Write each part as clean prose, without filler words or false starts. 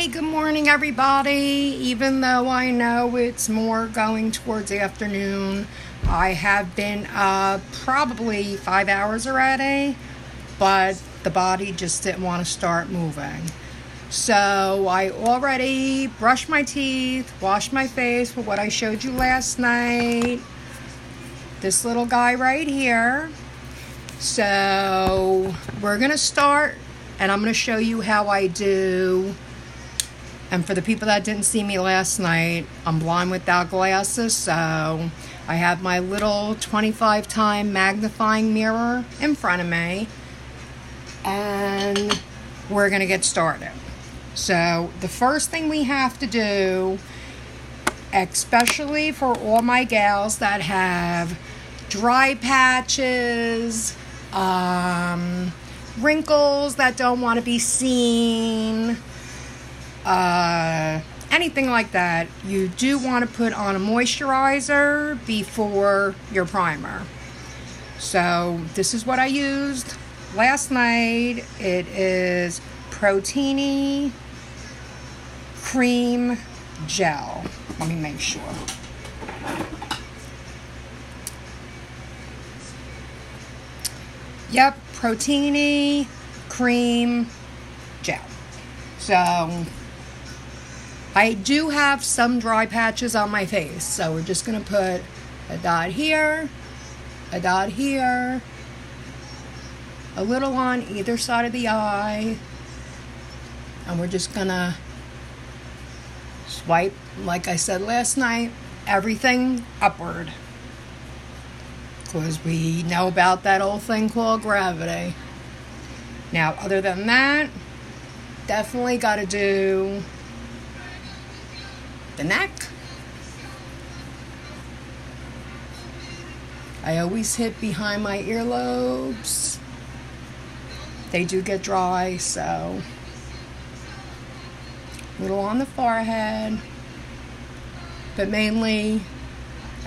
Hey, good morning, everybody. Even though I know it's more going towards the afternoon, I have been up probably 5 hours already, but the body just didn't want to start moving. So I already brushed my teeth, washed my face with what I showed you last night. This little guy right here. So we're going to start, and I'm going to show you how I do. And for the people that didn't see me last night, I'm blind without glasses, so I have my little 25-time magnifying mirror in front of me. And we're going to get started. So the first thing we have to do, especially for all my gals that have dry patches, wrinkles that don't want to be seen, anything like that, you do want to put on a moisturizer before your primer. So this is what I used last night. It is Proteini Cream Gel. Let me make sure. Yep, Proteini Cream Gel. So I do have some dry patches on my face, so we're just going to put a dot here, a dot here, a little on either side of the eye, and we're just going to swipe, like I said last night, everything upward, because we know about that old thing called gravity. Now, other than that, definitely got to do the neck. I always hit behind my earlobes. They do get dry, so a little on the forehead, but mainly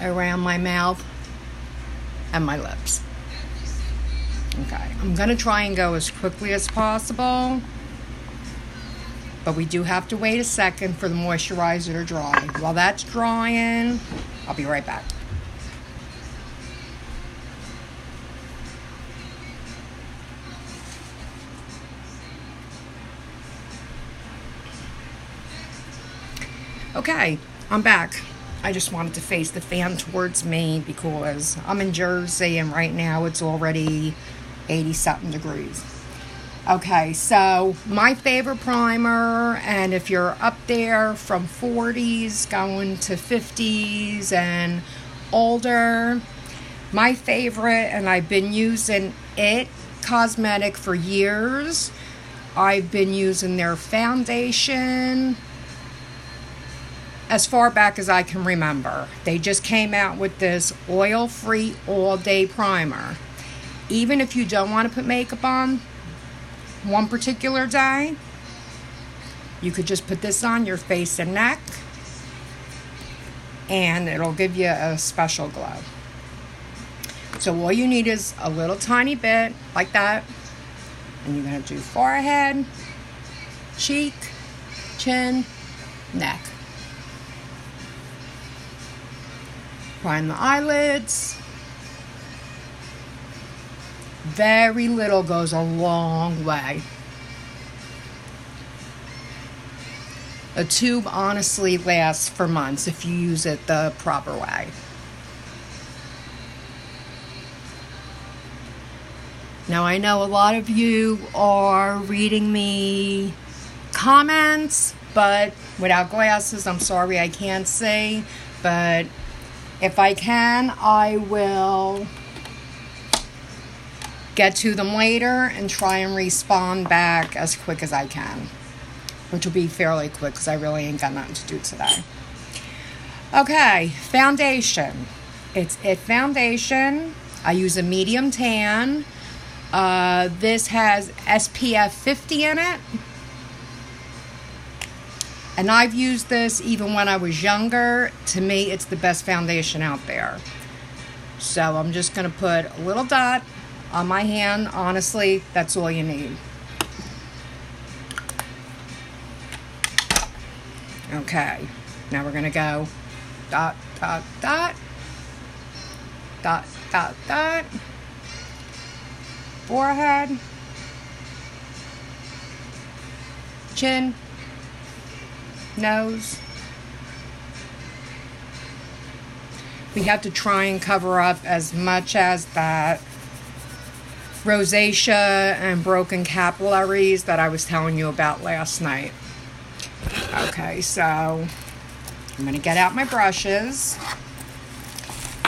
around my mouth and my lips. Okay, I'm going to try and go as quickly as possible, but we do have to wait a second for the moisturizer to dry. While that's drying, I'll be right back. Okay, I'm back. I just wanted to face the fan towards me because I'm in Jersey and right now it's already 80-something degrees. Okay, so my favorite primer, and if you're up there from 40s going to 50s and older, my favorite, and I've been using IT Cosmetic for years. I've been using their foundation as far back as I can remember. They just came out with this oil-free all-day primer. Even if you don't want to put makeup on one particular day, you could just put this on your face and neck, and it'll give you a special glow. So all you need is a little tiny bit like that, and you're going to do forehead, cheek, chin, neck. Prime the eyelids. Very little goes a long way. A tube honestly lasts for months if you use it the proper way. Now, I know a lot of you are reading me comments, but without glasses, I'm sorry I can't see. But if I can, I will get to them later and try and respond back as quick as I can, which will be fairly quick because I really ain't got nothing to do today. Okay, foundation. It's IT Foundation. I use a medium tan. This has SPF 50 in it. And I've used this even when I was younger. To me, it's the best foundation out there. So I'm just going to put a little dot on my hand. Honestly, that's all you need. Okay, now we're going to go dot, dot, dot, dot, dot, dot, forehead, chin, nose. We have to try and cover up as much as that rosacea and broken capillaries that I was telling you about last night. Okay, so I'm going to get out my brushes.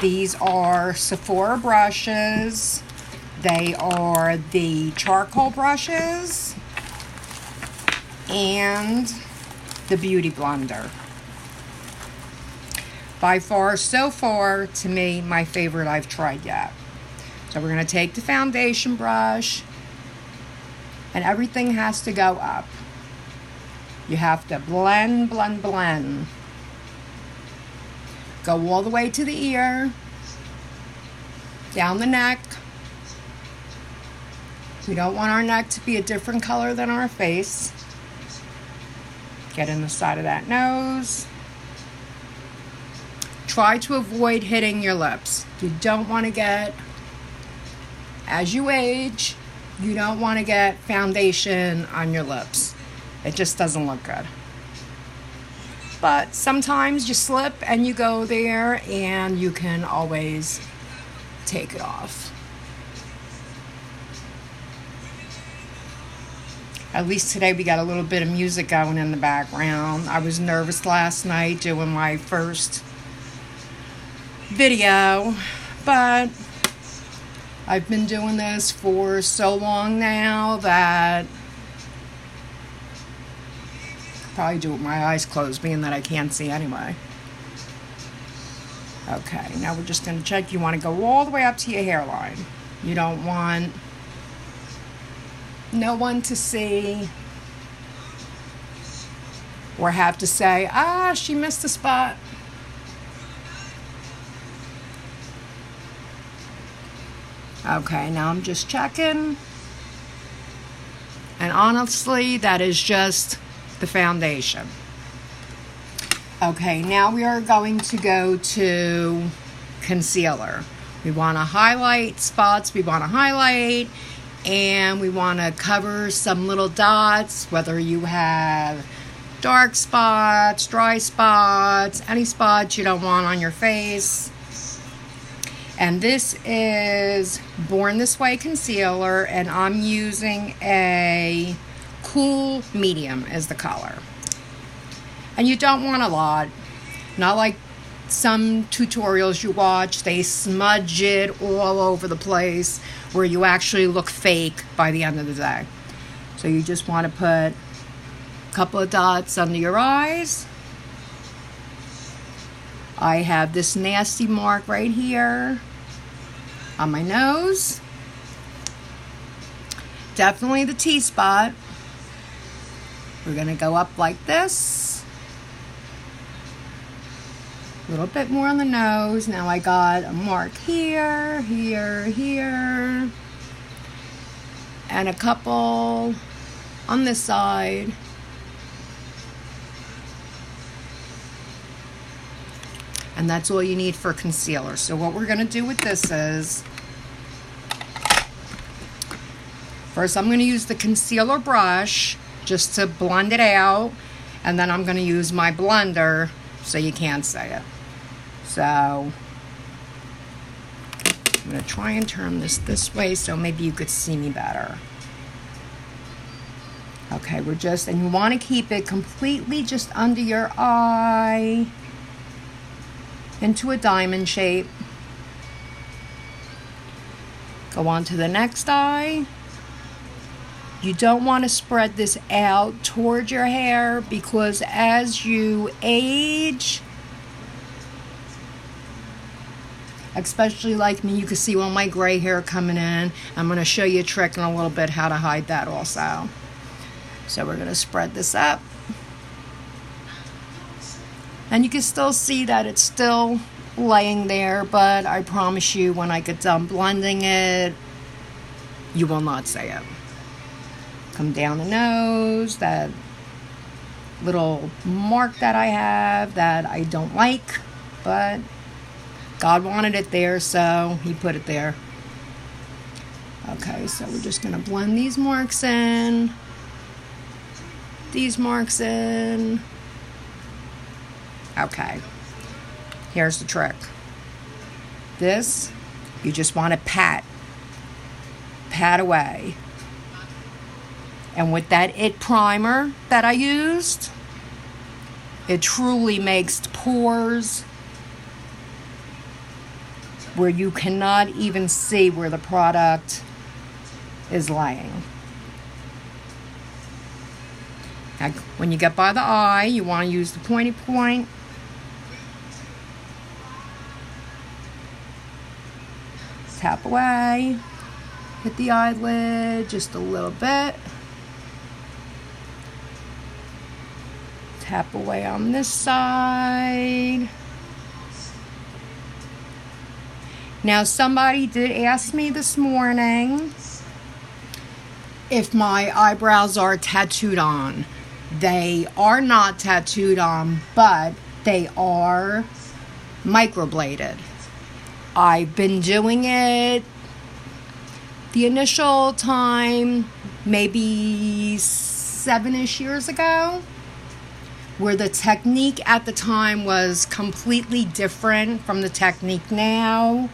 These are Sephora brushes. They are the charcoal brushes and the Beauty Blender. By far, so far, to me, my favorite I've tried yet. So we're going to take the foundation brush, and everything has to go up. You have to blend, blend, blend. Go all the way to the ear, down the neck. We don't want our neck to be a different color than our face. Get in the side of that nose. Try to avoid hitting your lips. You don't want to get, as you age, you don't want to get foundation on your lips. It just doesn't look good. But sometimes you slip and you go there, and you can always take it off. At least today we got a little bit of music going in the background. I was nervous last night doing my first video, but I've been doing this for so long now that I'll probably do it with my eyes closed, being that I can't see anyway. Okay, now we're just going to check. You want to go all the way up to your hairline. You don't want no one to see or have to say, she missed a spot. Okay, now I'm just checking. And honestly, that is just the foundation. Okay, now we are going to go to concealer. We want to highlight spots we want to highlight, and we want to cover some little dots, whether you have dark spots, dry spots, any spots you don't want on your face. And this is Born This Way concealer, and I'm using a cool medium as the color. And you don't want a lot. Not like some tutorials you watch, they smudge it all over the place where you actually look fake by the end of the day. So you just want to put a couple of dots under your eyes. I have this nasty mark right here on my nose. Definitely the T-spot. We're going to go up like this. A little bit more on the nose. Now I got a mark here, here, here. And a couple on this side. And that's all you need for concealer. So what we're going to do with this is, first I'm going to use the concealer brush just to blend it out. And then I'm going to use my blender so you can't see it. So I'm going to try and turn this way so maybe you could see me better. Okay, and you want to keep it completely just under your eye, into a diamond shape. Go on to the next eye. You don't want to spread this out toward your hair, because as you age, especially like me, you can see all my gray hair coming in. I'm going to show you a trick in a little bit how to hide that also. So we're going to spread this up. And you can still see that it's still laying there, but I promise you when I get done blending it, you will not see it. Come down the nose, that little mark that I have that I don't like, but God wanted it there, so he put it there. Okay, so we're just going to blend these marks in. These marks in. Okay. Here's the trick. This, you just want to pat away. And with that IT primer that I used, it truly makes pores where you cannot even see where the product is laying. Now, when you get by the eye, you want to use the pointy point. Tap away. Hit the eyelid just a little bit. Tap away on this side. Now, somebody did ask me this morning if my eyebrows are tattooed on. They are not tattooed on, but they are microbladed. I've been doing it the initial time, maybe 7-ish years ago, where the technique at the time was completely different from the technique now.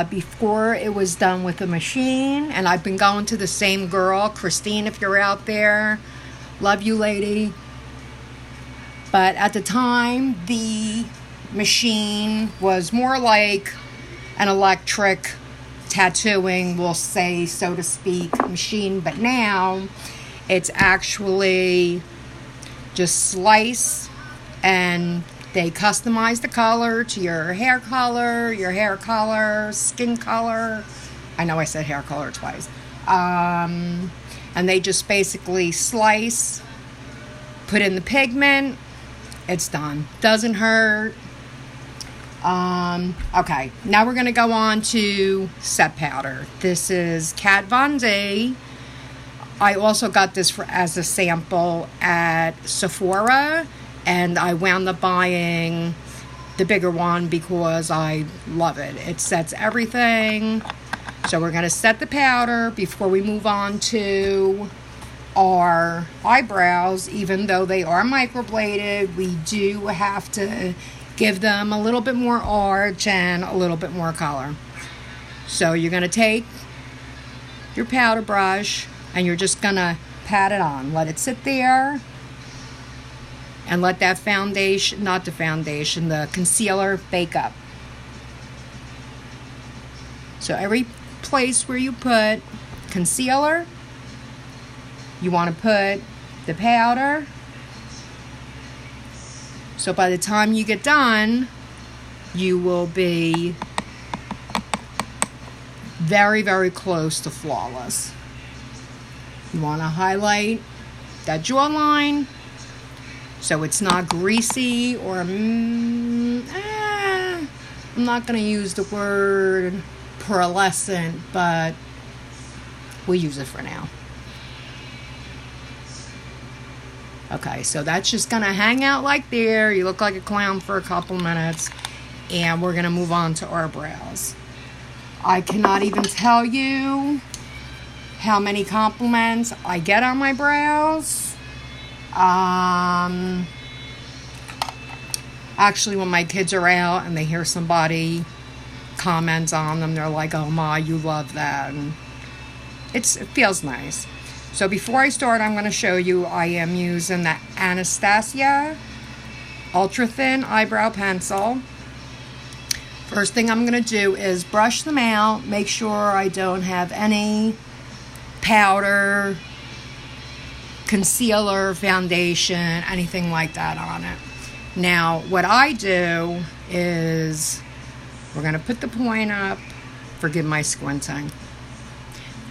Before it was done with a machine, and I've been going to the same girl, Christine, if you're out there. Love you, lady. But at the time, the machine was more like an electric tattooing, we'll say, so to speak, machine. But now, it's actually just slice, and they customize the color to your hair color, skin color. I know I said hair color twice. And they just basically slice, put in the pigment, it's done. Doesn't hurt. Okay, now we're going to go on to set powder. This is Kat Von D. I also got this as a sample at Sephora, and I wound up buying the bigger one because I love it. It sets everything. So we're going to set the powder before we move on to our eyebrows. Even though they are microbladed, we do have to give them a little bit more arch and a little bit more color. So you're going to take your powder brush and you're just going to pat it on. Let it sit there. And let that foundation, not the foundation, the concealer bake up. So every place where you put concealer, you want to put the powder. So by the time you get done, you will be very, very close to flawless. You want to highlight that jawline so it's not greasy or, I'm not going to use the word pearlescent, but we'll use it for now. Okay, so that's just going to hang out like there. You look like a clown for a couple minutes, and we're going to move on to our brows. I cannot even tell you how many compliments I get on my brows. Actually, when my kids are out and they hear somebody comment on them, they're like, "Oh, Ma, you love that." And it feels nice. So before I start, I'm going to show you, I am using the Anastasia Ultra Thin Eyebrow Pencil. First thing I'm going to do is brush them out, make sure I don't have any powder, concealer, foundation, anything like that on it. Now, what I do is, we're going to put the point up. Forgive my squinting.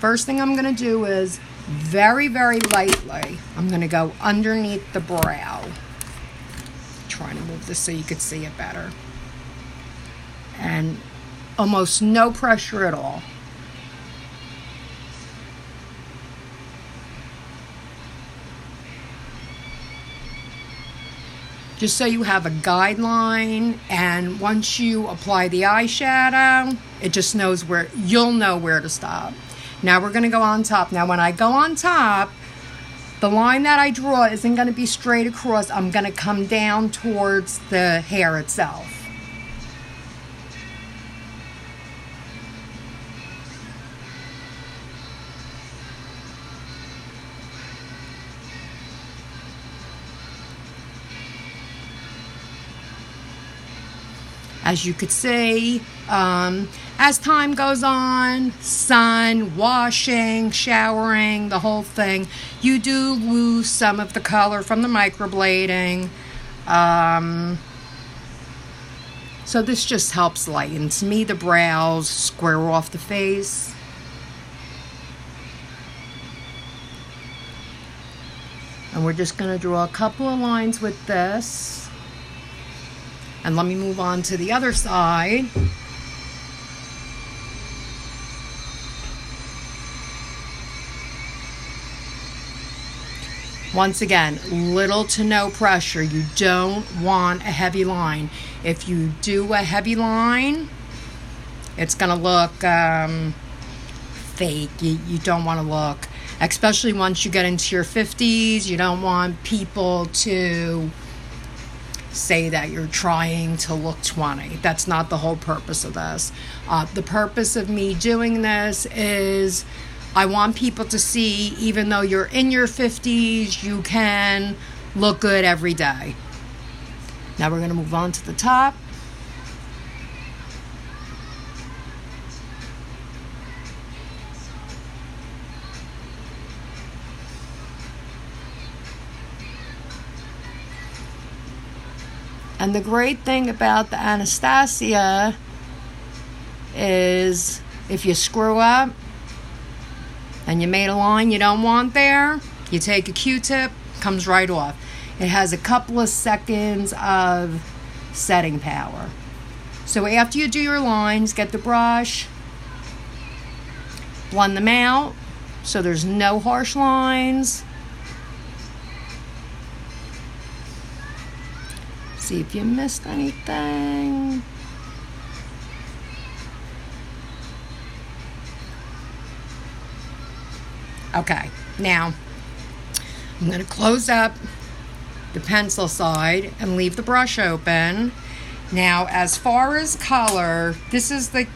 First thing I'm going to do is, very, very lightly, I'm going to go underneath the brow. Trying to move this so you could see it better. And almost no pressure at all. just so you have a guideline, and once you apply the eyeshadow, it just knows where, you'll know where to stop. Now we're going to go on top. Now when I go on top, the line that I draw isn't going to be straight across. I'm going to come down towards the hair itself. As you could see, as time goes on, sun, washing, showering, the whole thing, you do lose some of the color from the microblading. So this just helps lighten. To me, the brows square off the face. And we're just going to draw a couple of lines with this. And let me move on to the other side. Once again, little to no pressure. You don't want a heavy line. If you do a heavy line, it's going to look fake. You don't want to look, especially once you get into your 50s, you don't want people to say that you're trying to look 20. That's not the whole purpose of this. The purpose of me doing this is I want people to see, even though you're in your 50s, you can look good every day. Now we're going to move on to the top. And the great thing about the Anastasia is if you screw up and you made a line you don't want there, you take a Q-tip, comes right off. It has a couple of seconds of setting power. So after you do your lines, get the brush, blend them out so there's no harsh lines. See if you missed anything. Okay, now I'm going to close up the pencil side and leave the brush open. Now, as far as color, this is the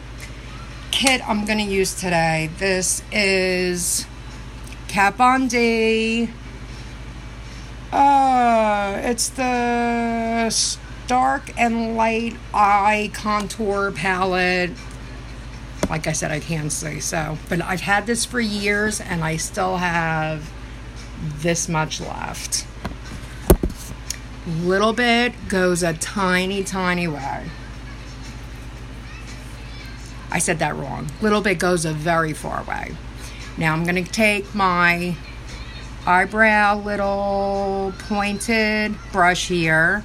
kit I'm going to use today. This is Kat Von D. It's the Stark and Light Eye Contour Palette. Like I said, I can't say so. But I've had this for years, and I still have this much left. Little bit goes a tiny, tiny way. I said that wrong. Little bit goes a very far way. Now I'm going to take my eyebrow little pointed brush here,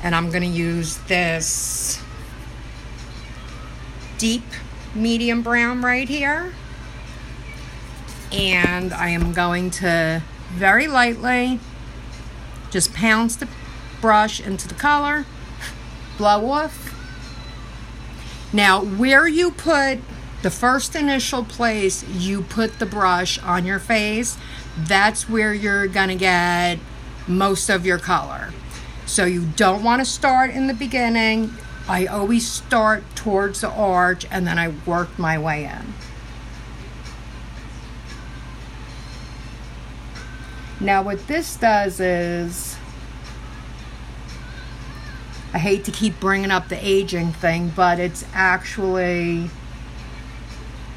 and I'm going to use this deep medium brown right here, and I am going to very lightly just pounce the brush into the color, blow off. Now where you put the first initial place you put the brush on your face, that's where you're gonna get most of your color. So you don't want to start in the beginning. I always start towards the arch and then I work my way in. Now what this does is, I hate to keep bringing up the aging thing, but it's actually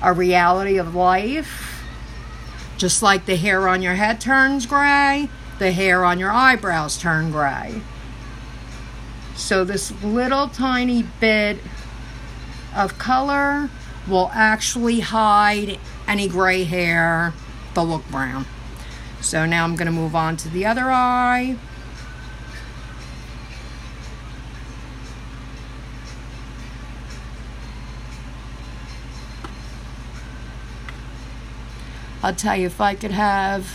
a reality of life. Just like the hair on your head turns gray, the hair on your eyebrows turn gray. So this little tiny bit of color will actually hide any gray hair that look brown. So now I'm going to move on to the other eye. I'll tell you, if I could have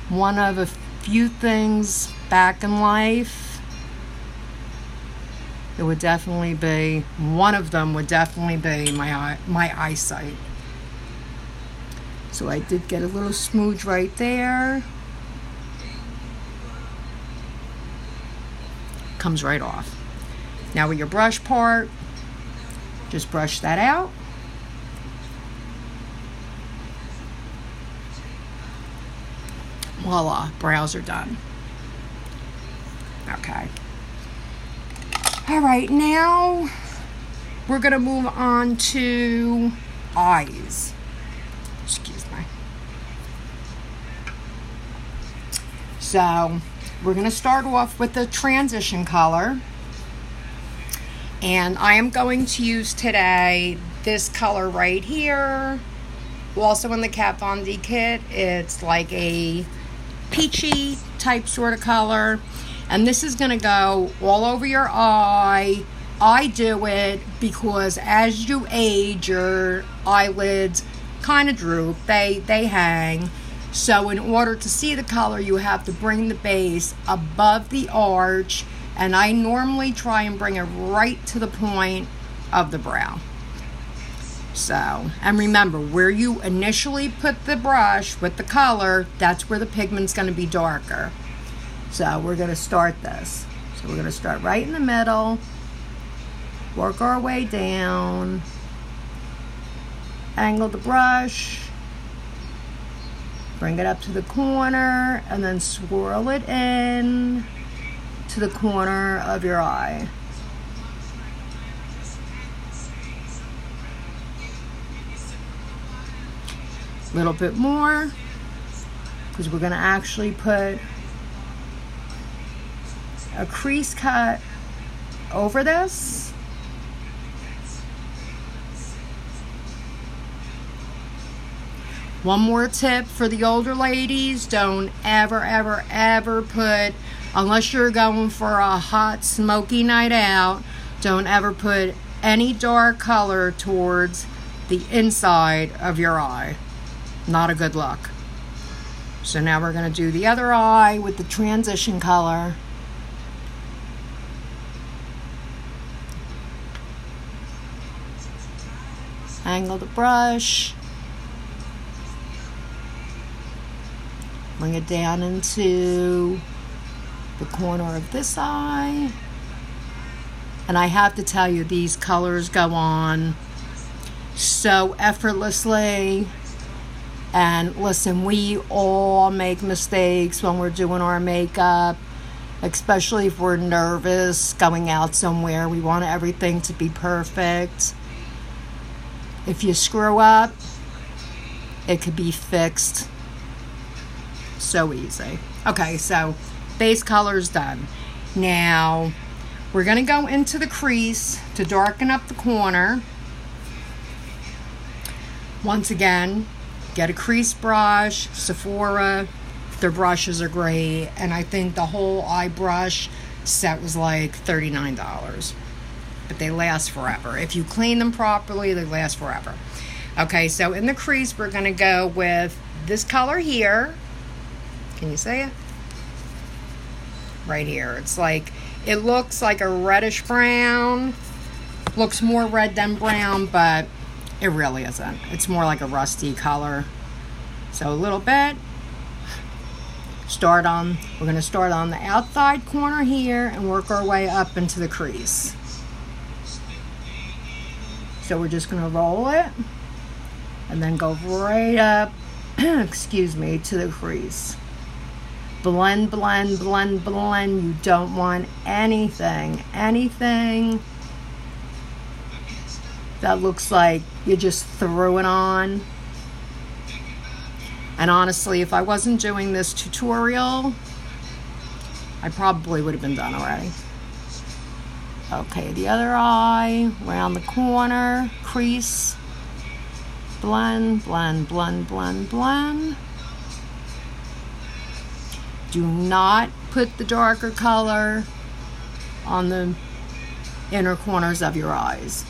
one of a few things back in life, it would definitely be, one of them would definitely be my eyesight. So I did get a little smooch right there. Comes right off. Now with your brush part, just brush that out. Voila, brows are done. Okay. All right, now we're going to move on to eyes. Excuse me. So we're going to start off with the transition color. And I am going to use today this color right here. Also in the Kat Von D kit, it's like a peachy type sort of color. And this is going to go all over your eye. I do it because as you age, your eyelids kind of droop. They hang. So in order to see the color, you have to bring the base above the arch. And I normally try and bring it right to the point of the brow. So, and remember, where you initially put the brush with the color, that's where the pigment's going to be darker. So we're going to start this. So we're going to start right in the middle, work our way down, angle the brush, bring it up to the corner, and then swirl it in to the corner of your eye. A little bit more, because we're going to actually put a crease cut over this. One more tip for the older ladies: don't ever put, unless you're going for a hot smoky night out, don't ever put any dark color towards the inside of your eye. Not a good look. So now we're going to do the other eye with the transition color. Angle the brush. Bring it down into the corner of this eye. And I have to tell you, these colors go on so effortlessly. And listen, we all make mistakes when we're doing our makeup, especially if we're nervous going out somewhere. We want everything to be perfect. If you screw up, it could be fixed so easy. Okay, so base color's done. Now, we're going to go into the crease to darken up the corner. Once again, get a crease brush. Sephora, their brushes are great. And I think the whole eye brush set was like $39. But they last forever. If you clean them properly, they last forever. Okay, so in the crease, we're going to go with this color here. Can you see it? Right here. It's like, it looks like a reddish brown. Looks more red than brown, but it really isn't. It's more like a rusty color. So a little bit. We're going to start on the outside corner here and work our way up into the crease. So we're just going to roll it and then go right up, excuse me, to the crease. Blend, blend, blend, blend. You don't want anything that looks like you just threw it on. And honestly, if I wasn't doing this tutorial, I probably would have been done already. Okay, the other eye, around the corner, crease, blend, blend, blend, blend, blend. Do not put the darker color on the inner corners of your eyes.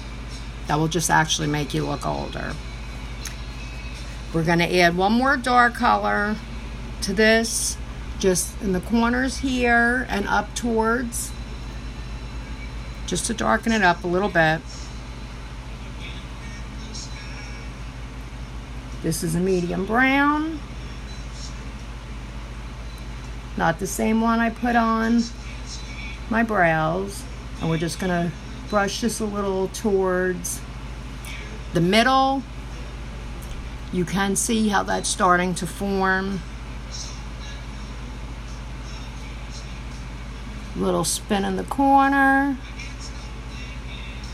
That will just actually make you look older. We're going to add one more dark color to this, just in the corners here and up towards. just to darken it up a little bit. This is a medium brown. Not the same one I put on my brows. And we're just gonna brush this a little towards the middle. You can see how that's starting to form. Little spin in the corner,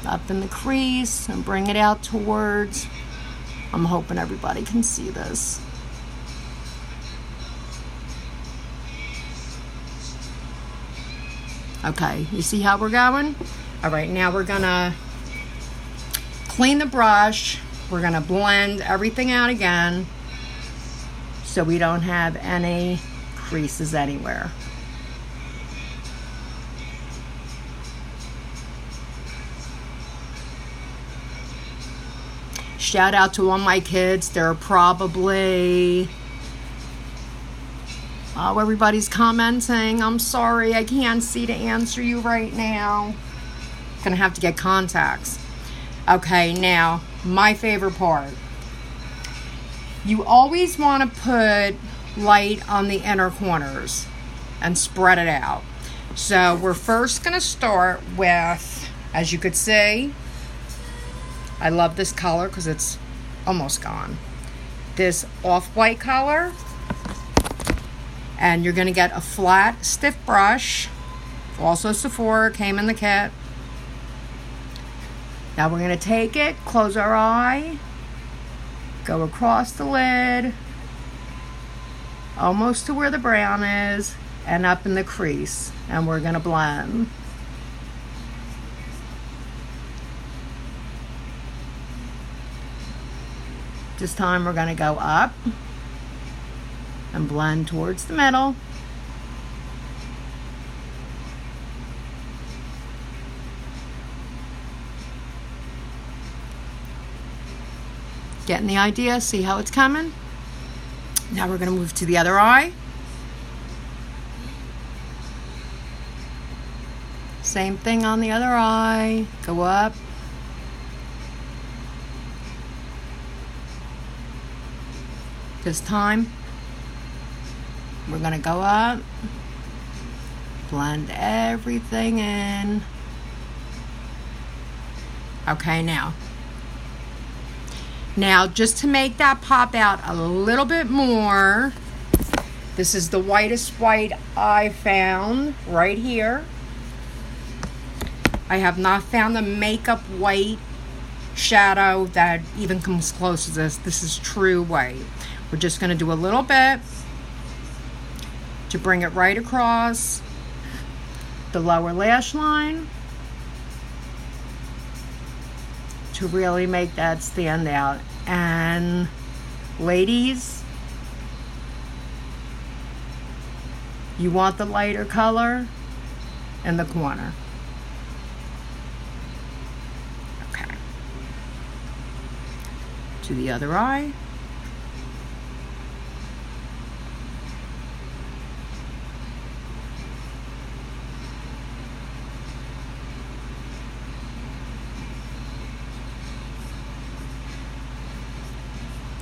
up in the crease, and bring it out towards. I'm hoping everybody can see this. Okay, you see how we're going? All right, now we're gonna clean the brush. We're gonna blend everything out again so we don't have any creases anywhere. Shout out to all my kids. They're probably, oh, everybody's commenting. I'm sorry, I can't see to answer you right now. Gonna have to get contacts. Okay, now, my favorite part. You always want to put light on the inner corners and spread it out. So we're first gonna start with, as you could see, I love this color because it's almost gone. This off-white color. And you're going to get a flat, stiff brush. Also Sephora, came in the kit. Now we're going to take it, close our eye, go across the lid, almost to where the brown is, and up in the crease. And we're going to blend. This time we're going to go up and blend towards the middle. Getting the idea? See how it's coming? Now we're going to move to the other eye. Same thing on the other eye. Go up. This time, we're going to go up, blend everything in. Okay, now just to make that pop out a little bit more, this is the whitest white I found right here. I have not found the makeup white shadow that even comes close to this. This is true white. We're just going to do a little bit to bring it right across the lower lash line to really make that stand out. And ladies, you want the lighter color in the corner. Okay. To the other eye.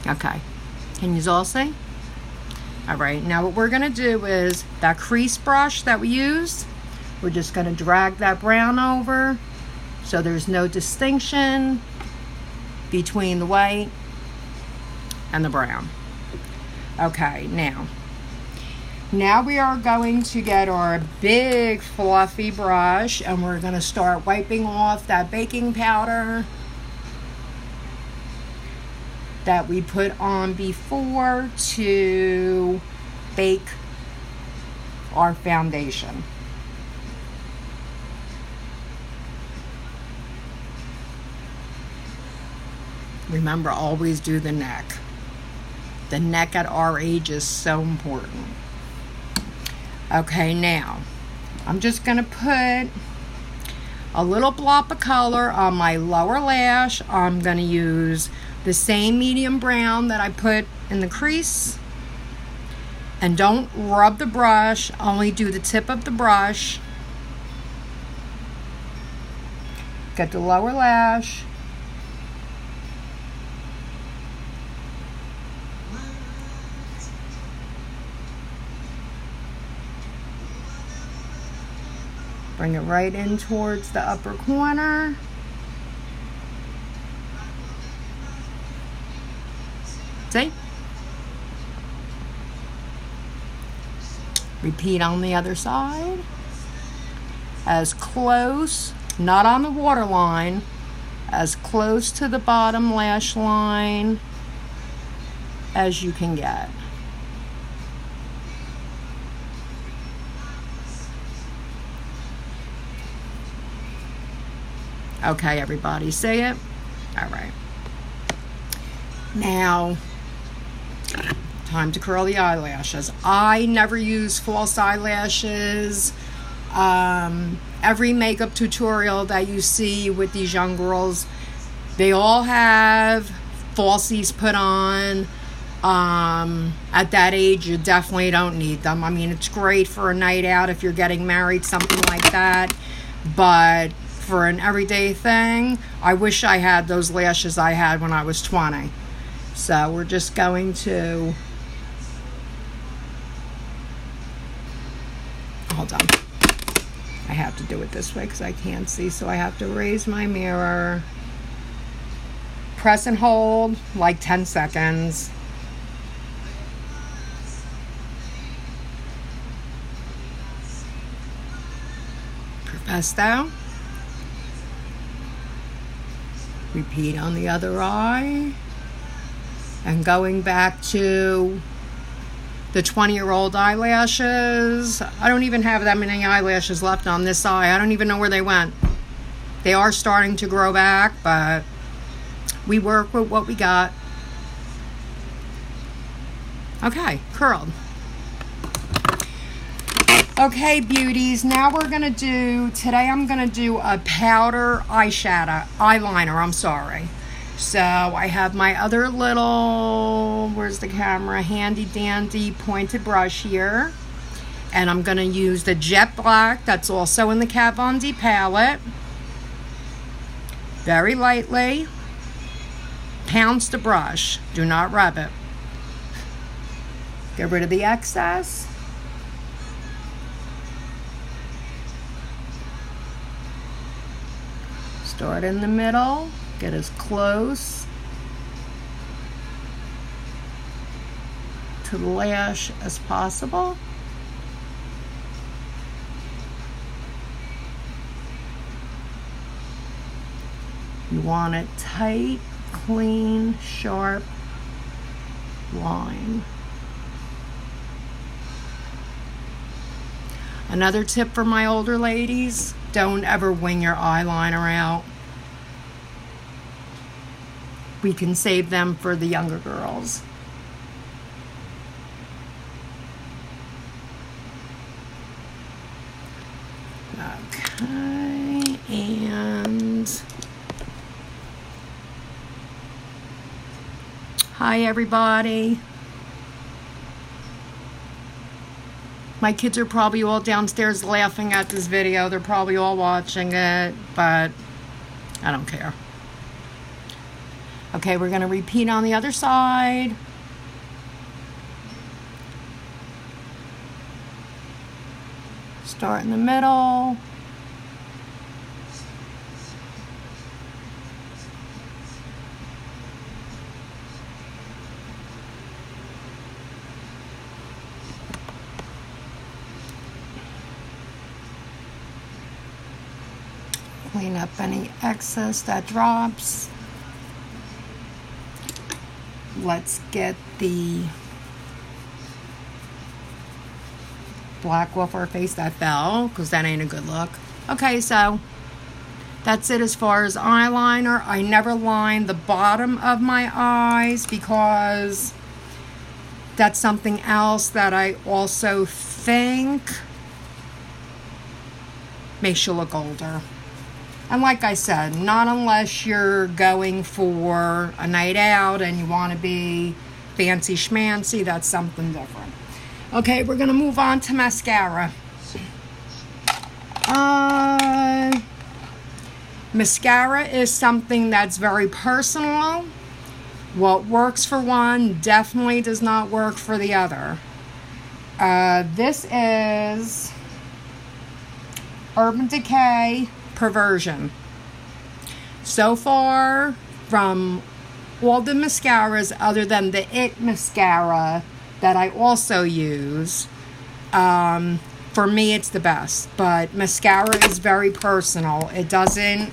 Okay, can you all see? All right, now what we're gonna do is that crease brush that we used, we're just gonna drag that brown over so there's no distinction between the white and the brown. Okay, now we are going to get our big fluffy brush and we're gonna start wiping off that baking powder that we put on before to bake our foundation. Remember, always do the neck. The neck at our age is so important. Okay, now I'm just gonna put a little blob of color on my lower lash. I'm gonna use the same medium brown that I put in the crease. And don't rub the brush, only do the tip of the brush. Get the lower lash. Bring it right in towards the upper corner. See? Repeat on the other side. As close, not on the waterline, as close to the bottom lash line as you can get. Okay, everybody, see it? All right. Now, time to curl the eyelashes. I never use false eyelashes. Every makeup tutorial that you see with these young girls, they all have falsies put on. At that age, you definitely don't need them. I mean, it's great for a night out if you're getting married, something like that. But for an everyday thing, I wish I had those lashes I had when I was 20. So we're just going to, hold on. I have to do it this way because I can't see, so I have to raise my mirror. Press and hold like 10 seconds. Presto. Repeat on the other eye. And going back to the 20-year-old eyelashes, I don't even have that many eyelashes left on this eye. I don't even know where they went. They are starting to grow back, but we work with what we got. Okay, curled. Okay, beauties, now we're going to do, today I'm going to do a powder eyeliner, I'm sorry. So I have my other little, where's the camera, handy dandy pointed brush here. And I'm going to use the Jet Black that's also in the Kat Von D palette. Very lightly. Pounce the brush. Do not rub it. Get rid of the excess. Start in the middle. Get as close to the lash as possible. You want it tight, clean, sharp line. Another tip for my older ladies, don't ever wing your eyeliner out. We can save them for the younger girls. Okay, and hi everybody. My kids are probably all downstairs laughing at this video. They're probably all watching it, but I don't care. Okay, we're going to repeat on the other side. Start in the middle. Clean up any excess that drops. Let's get the black off our face that fell, because that ain't a good look. Okay, so that's it as far as eyeliner. I never line the bottom of my eyes because that's something else that I also think makes you look older. And like I said, not unless you're going for a night out and you want to be fancy schmancy, that's something different. Okay, we're going to move on to Mascara is something that's very personal. What works for one definitely does not work for the other. This is Urban Decay Perversion. So far, from all the mascaras other than the It mascara that I also use, for me it's the best. But mascara is very personal. It doesn't,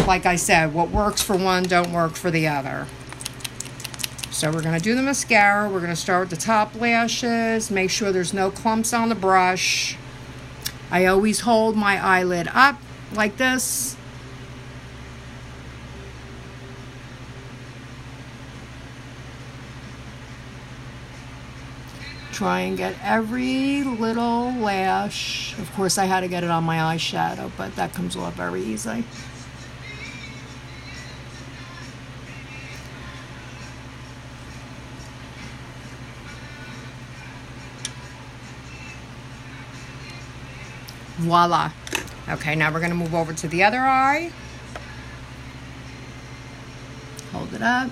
like I said, what works for one don't work for the other. So we're going to do the mascara. We're going to start with the top lashes. Make sure there's no clumps on the brush. I always hold my eyelid up like this. Try and get every little lash. Of course, I had to get it on my eyeshadow, but that comes off very easy. Voila. Okay, now we're going to move over to the other eye. Hold it up.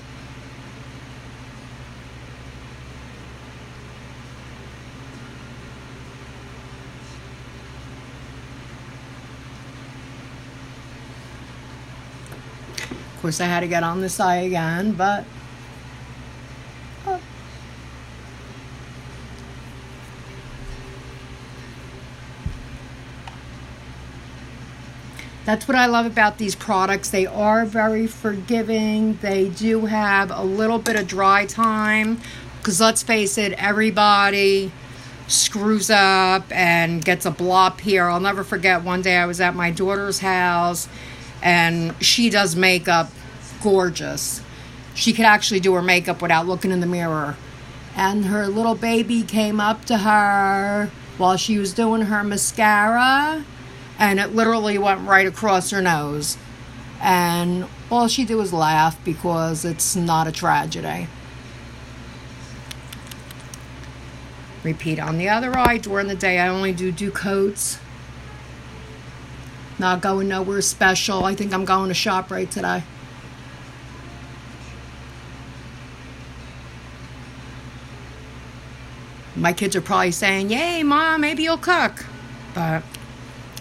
Of course, I had to get on this eye again, but that's what I love about these products. They are very forgiving. They do have a little bit of dry time, because let's face it, everybody screws up and gets a blop here. I'll never forget one day I was at my daughter's house, and she does makeup gorgeous. She could actually do her makeup without looking in the mirror. And her little baby came up to her while she was doing her mascara, and it literally went right across her nose. And all she did was laugh, because it's not a tragedy. Repeat on the other eye. During the day, I only do coats. Not going nowhere special. I think I'm going to ShopRite today. My kids are probably saying, "Yay, Mom, maybe you'll cook." But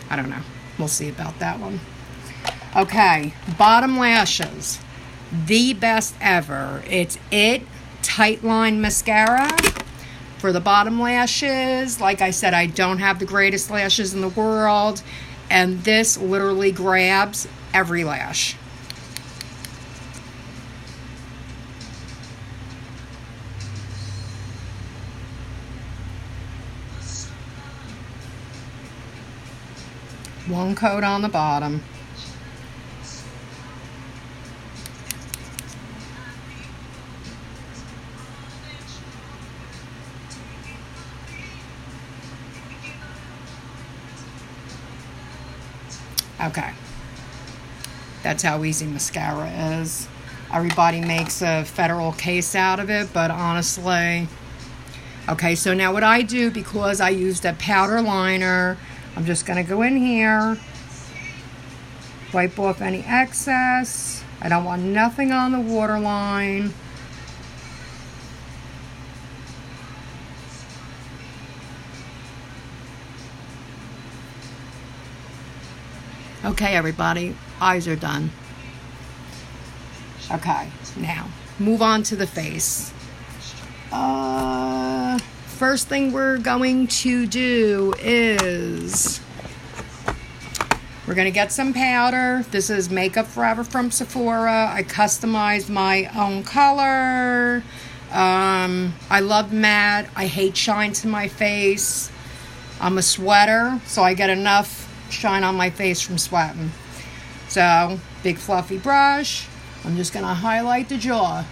I don't know. We'll see about that one. Okay, bottom lashes. The best ever. It's It Tight Line Mascara. For the bottom lashes, like I said, I don't have the greatest lashes in the world. And this literally grabs every lash. One coat on the bottom. Okay. That's how easy mascara is. Everybody makes a federal case out of it, but honestly... Okay, so now what I do, because I used a powder liner, I'm just going to go in here, wipe off any excess. I don't want nothing on the waterline. Okay, everybody, eyes are done. Okay, now move on to the face. First thing we're going to do is we're going to get some powder. This is Makeup Forever from Sephora. I customized my own color. I love matte. I hate shine to my face. I'm a sweater, so I get enough shine on my face from sweating. So, big fluffy brush. I'm just going to highlight the jaw,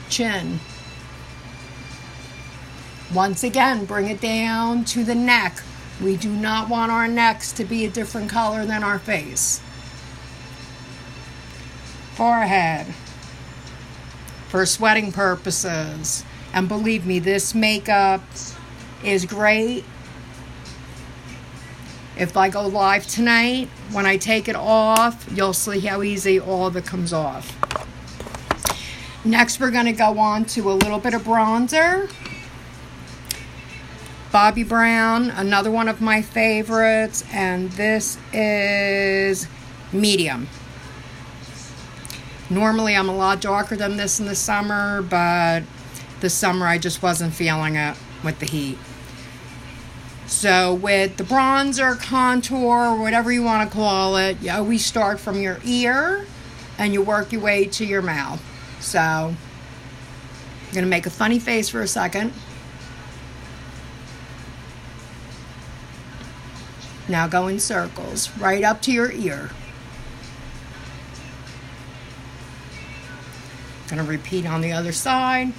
chin. Once again, bring it down to the neck. We do not want our necks to be a different color than our face. Forehead. For sweating purposes. And believe me, this makeup is great If I go live tonight, when I take it off, you'll see how easy all of it comes off. Next, we're going to go on to a little bit of bronzer. Bobbi Brown, another one of my favorites, and this is medium. Normally, I'm a lot darker than this in the summer, but this summer I just wasn't feeling it with the heat. So with the bronzer, contour, whatever you want to call it, you always start from your ear and you work your way to your mouth. So I'm going to make a funny face for a second. Now go in circles, right up to your ear. Going to repeat on the other side.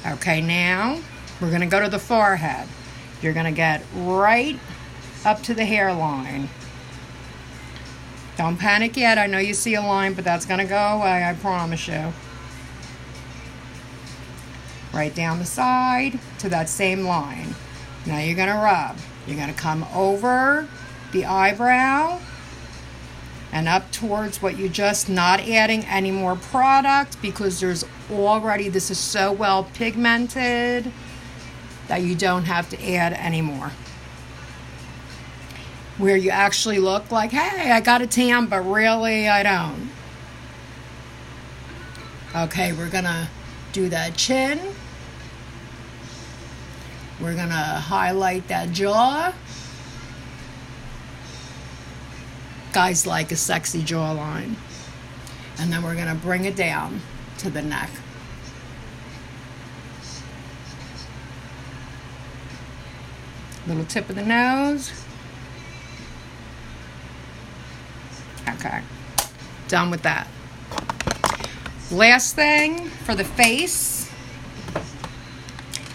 Okay, now we're going to go to the forehead. You're going to get right up to the hairline. Don't panic yet. I know you see a line, but that's going to go away, I promise you. Right down the side to that same line. Now you're going to rub. You're going to come over the eyebrow and up towards what you're just not adding any more product because there's already, this is so well pigmented that you don't have to add any more. Where you actually look like, hey, I got a tan, but really I don't. Okay, we're going to do that chin. We're going to highlight that jaw. Guys like a sexy jawline. And then we're going to bring it down to the neck. Little tip of the nose. Okay. Done with that. Last thing for the face.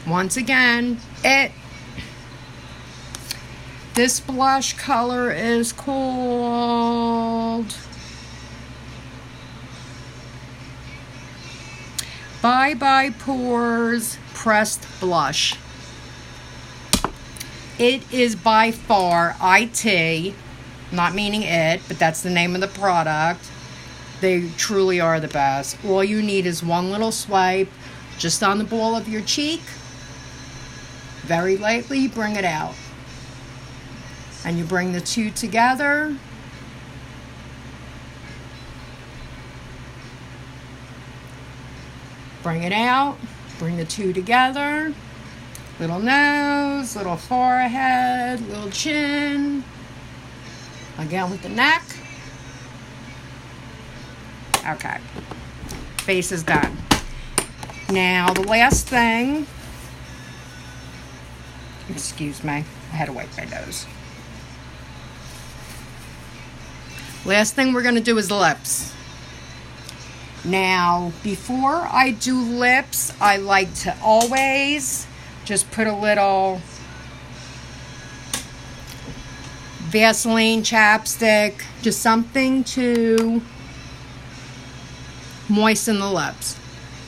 Once again, this blush color is called Bye Bye Pores Pressed Blush. It is by far, IT, not meaning it, but that's the name of the product. They truly are the best. All you need is one little swipe just on the ball of your cheek. Very lightly, bring it out. And you bring the two together. Bring it out. Bring the two together. Little nose, little forehead, little chin. Again with the neck. Okay. Face is done. Now, the last thing. Excuse me. I had to wipe my nose. Last thing we're going to do is lips. Now, before I do lips, I like to always just put a little Vaseline chapstick, just something to moisten the lips.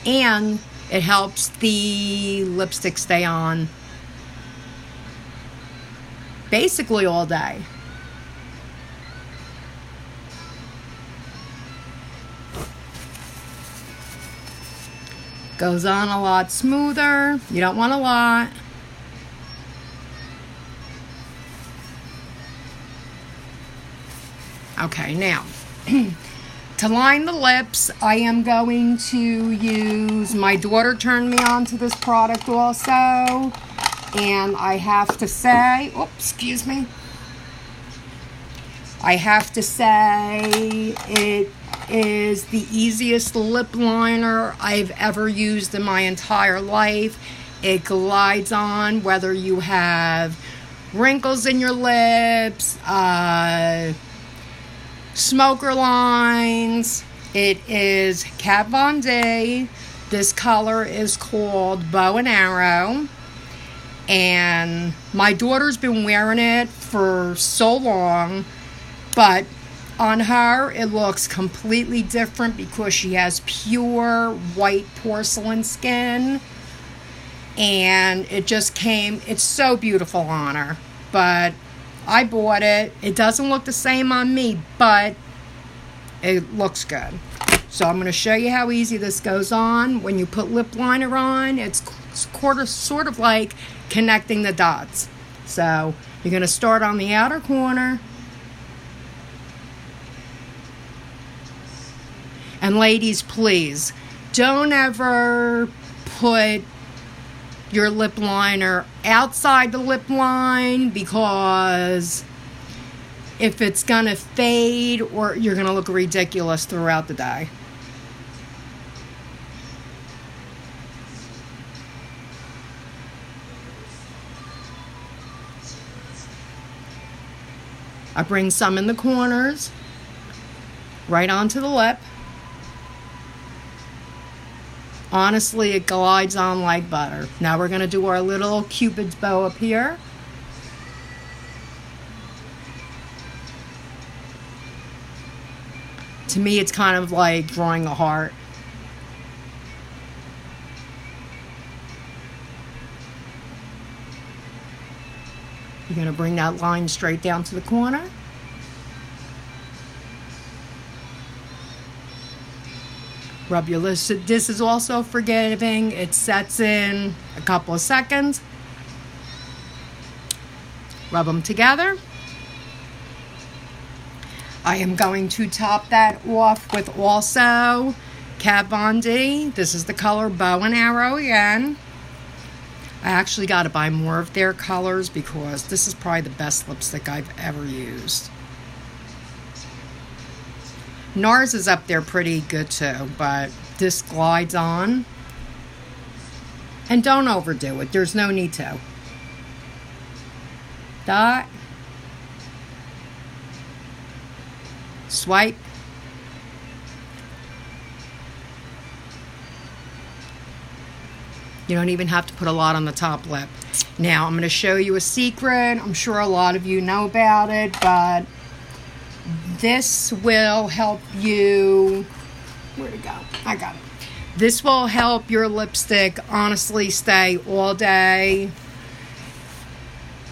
And it helps the lipstick stay on basically all day. Goes on a lot smoother. You don't want a lot. Okay, now to line the lips, I am going to use, my daughter turned me on to this product also, and I have to say, excuse me, I have to say it is the easiest lip liner I've ever used in my entire life. It glides on whether you have wrinkles in your lips, smoker lines. It is Kat Von D. This color is called Bow and Arrow. And my daughter's been wearing it for so long, but On her, it looks completely different because she has pure white porcelain skin. And it just came, it's so beautiful on her. But I bought it. It doesn't look the same on me, but it looks good. So I'm going to show you how easy this goes on. When you put lip liner on, it's sort of like connecting the dots. So you're going to start on the outer corner. And ladies, please, don't ever put your lip liner outside the lip line, because if it's going to fade, or you're going to look ridiculous throughout the day. I bring some in the corners, right onto the lip. Honestly, it glides on like butter. Now we're going to do our little Cupid's bow up here. To me, it's kind of like drawing a heart. You're going to bring that line straight down to the corner. Rub your lips. This is also forgiving. It sets in a couple of seconds. Rub them together. I am going to top that off with also Kat Von D. This is the color Bow and Arrow again. I actually got to buy more of their colors because this is probably the best lipstick I've ever used. NARS is up there pretty good too, but this glides on. And don't overdo it. There's no need to. Dot. Swipe. You don't even have to put a lot on the top lip. Now, I'm going to show you a secret. I'm sure a lot of you know about it, but this will help you. Where'd it go? I got it. This will help your lipstick honestly stay all day.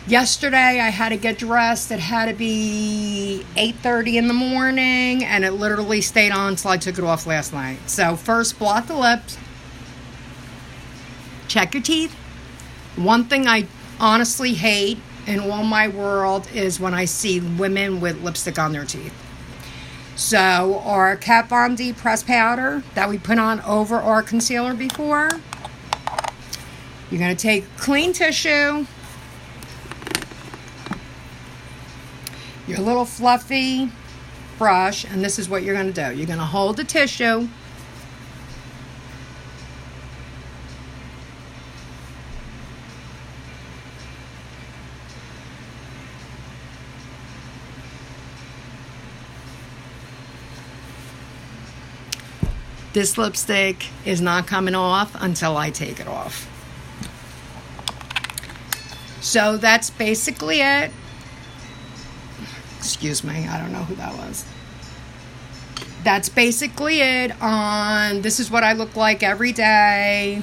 Yesterday, I had to get dressed. It had to be 8:30 in the morning, and it literally stayed on until I took it off last night. So first, blot the lips. Check your teeth. One thing I honestly hate in all my world is when I see women with lipstick on their teeth. So our Kat Von D press powder that we put on over our concealer before. You're going to take clean tissue, your little fluffy brush, and this is what you're going to do. You're going to hold the tissue. This lipstick is not coming off until I take it off. So that's basically it. Excuse me, I don't know who that was. That's basically it on, this is what I look like every day.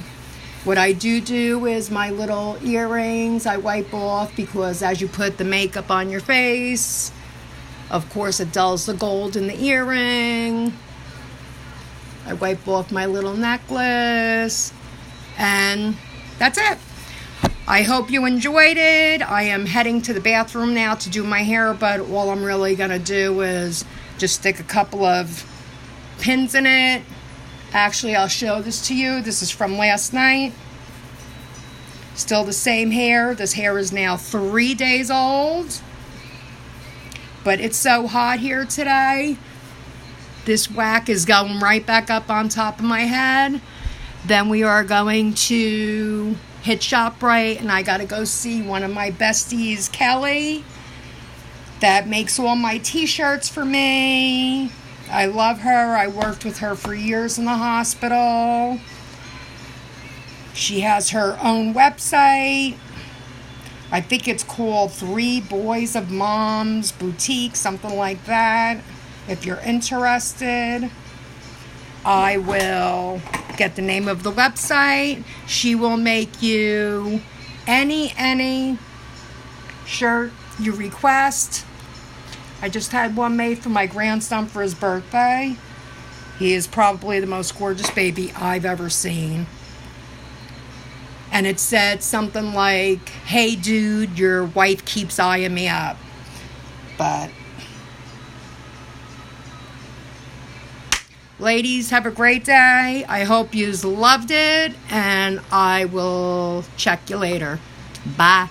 What I do is my little earrings I wipe off, because as you put the makeup on your face, of course it dulls the gold in the earring. I wipe off my little necklace, and that's it. I hope you enjoyed it. I am heading to the bathroom now to do my hair, but all I'm really going to do is just stick a couple of pins in it. Actually, I'll show this to you. This is from last night. Still the same hair. This hair is now 3 days old, but it's so hot here today. This whack is going right back up on top of my head. Then we are going to hit ShopRite, and I got to go see one of my besties, Kelly, that makes all my t-shirts for me. I love her. I worked with her for years in the hospital. She has her own website. I think it's called 3 Boys of Moms Boutique, something like that. If you're interested, I will get the name of the website. She will make you any shirt you request. I just had one made for my grandson for his birthday. He is probably the most gorgeous baby I've ever seen. And it said something like, "Hey dude, your wife keeps eyeing me up." But ladies, have a great day. I hope you loved it, and I will check you later. Bye.